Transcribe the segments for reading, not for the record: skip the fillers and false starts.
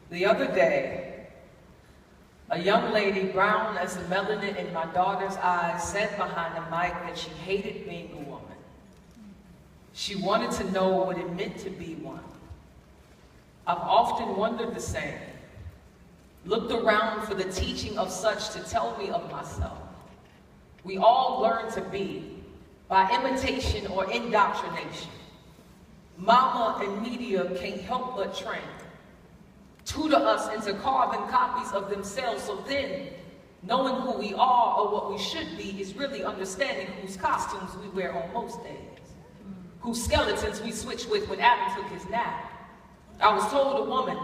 The other day, a young lady, brown as the melanin in my daughter's eyes, said behind the mic that she hated being a woman. She wanted to know what it meant to be one. I've often wondered the same, looked around for the teaching of such to tell me of myself. We all learn to be by imitation or indoctrination. Mama and media can't help but train, tutor us into carbon copies of themselves, so then knowing who we are or what we should be is really understanding whose costumes we wear on most days, whose skeletons we switch with when Adam took his nap. I was told a woman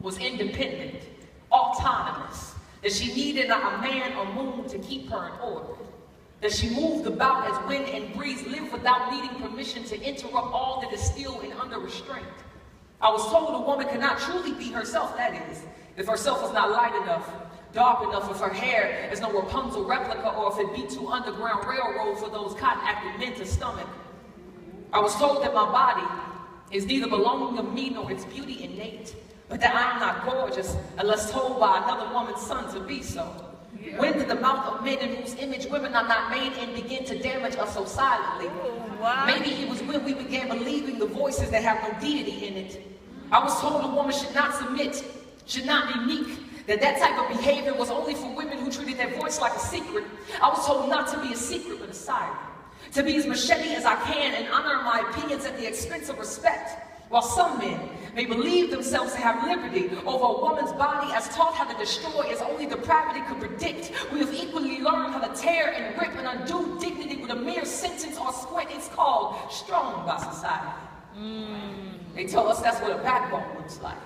was independent, autonomous, that she needed a man or moon to keep her in order, that she moved about as wind and breeze, lived without needing permission to interrupt all that is still and under restraint. I was told a woman cannot truly be herself, that is, if herself is not light enough, dark enough, if her hair is no Rapunzel replica, or if it be too Underground Railroad for those cotton-acted men to stomach. I was told that my body is neither belonging of me nor its beauty innate, but that I am not gorgeous unless told by another woman's son to be so. Yeah. When did the mouth of men in whose image women are not made in begin to damage us so silently? Maybe it was when we began believing the voices that have no deity in it. I was told a woman should not submit, should not be meek, that type of behavior was only for women who treated their voice like a secret. I was told not to be a secret but a siren, to be as machete as I can and honor my opinions at the expense of respect. While some men may believe themselves to have liberty over a woman's body as taught how to destroy as only depravity could predict, we have equally learned how to tear and rip and undo dignity with a mere sentence or squint. It's called strong by society. They tell us that's what a backbone looks like.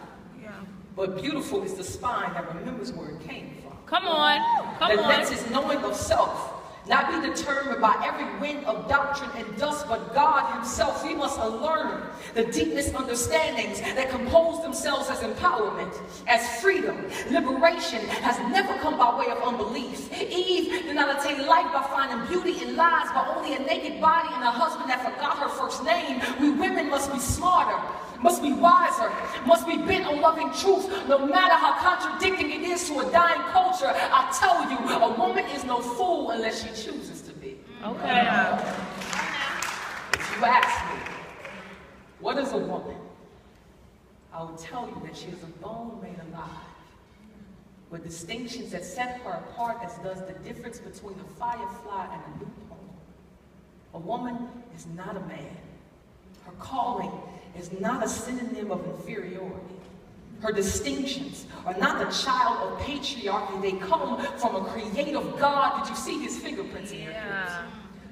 Yeah. But beautiful is the spine that remembers where it came from. Come on, come on. That is knowing of self, not be determined by every wind of doctrine and dust, but God himself. We must unlearn the deepest understandings that compose themselves as empowerment, as freedom. Liberation has never come by way of unbelief. Eve did not attain life by finding beauty in lies, but only a naked body and a husband that forgot her first name. We women must be smarter, must be wiser, must be bent on loving truth, no matter how contradicting it is to a dying culture. I tell you, a woman is no fool unless she chooses to be. Okay. If you ask me, what is a woman? I will tell you that she is a bone made alive, with distinctions that set her apart as does the difference between a firefly and a loophole. A woman is not a man. Her calling is not a synonym of inferiority. Her distinctions are not the child of patriarchy. They come from a creative God. Did you see his fingerprints in your kids?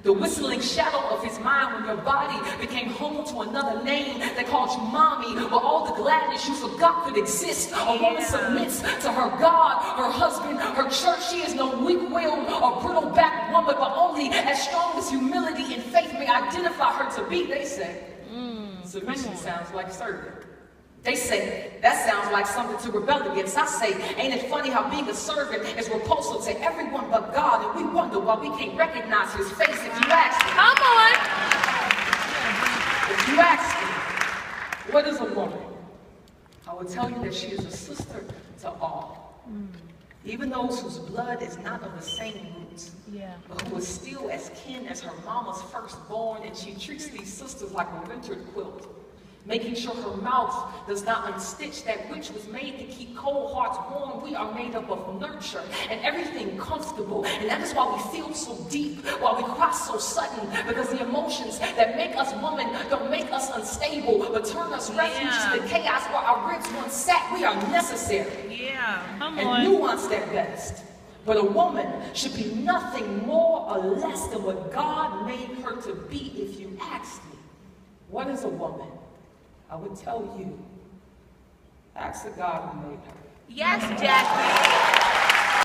The whistling shadow of his mind when your body became home to another name that called you mommy, where all the gladness you forgot could exist. A woman submits to her God, her husband, her church. She is no weak-willed or brittle-backed woman, but only as strong as humility and faith may identify her to be. They say, submission sounds like serving. They say, that sounds like something to rebel against. I say, ain't it funny how being a servant is repulsive to everyone but God, and we wonder why we can't recognize his face. If you ask me, come on. If you ask me, what is a woman? I will tell you that she is a sister to all. Even those whose blood is not of the same roots, but who is still as kin as her mama's firstborn, and she treats these sisters like a wintered quilt, making sure her mouth does not unstitch that which was made to keep cold hearts warm. We are made up of nurture and everything comfortable, and that is why we feel so deep, why we cry so sudden, because the emotions that make us woman don't make us unstable, but turn us refuge to the chaos where our ribs once sat. We are necessary and nuanced at best. But a woman should be nothing more or less than what God made her to be. If you ask me, what is a woman? I would tell you, ask the God who made her. Yes, Jackie.